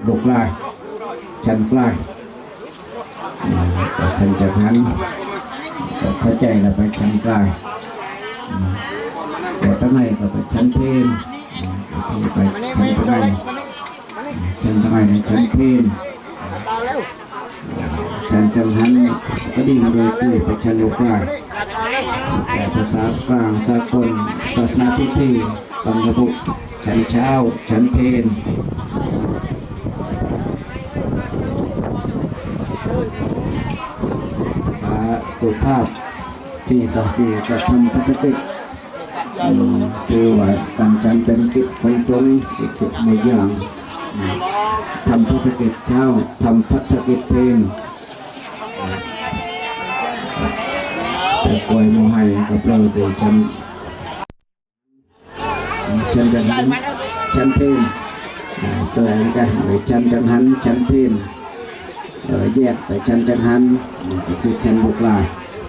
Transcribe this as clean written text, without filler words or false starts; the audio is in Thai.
ลูกลายชั้นกลายชั้นจังหันเข้าใจแล้วไปชั้นกลายแต่ตั้งไงก็ไปชั้นเพนไปชั้นตั้งไงชั้นตั้งไงในชั้นเพนชั้นจังหันก็ดิ่งโดยที่ไปชั้นลูกลายแต่ภาษากลางสากลศาสนาพิธีต้องระบุชั้นเช้าชั้นเพนสุภาพที่สักทีกระทำพัฒกิจคือว่าการจันเป็นกิจของสงฆ์กิจในอย่างทำพัฒกิจเช้าทำพัฒกิจเพลงแต่กวยโมให้กับเราโดยจันจังหันจันเพลงตัวเองกันจันจังหันจันเพลงแยกไปจันจังหันคือจันบุกลา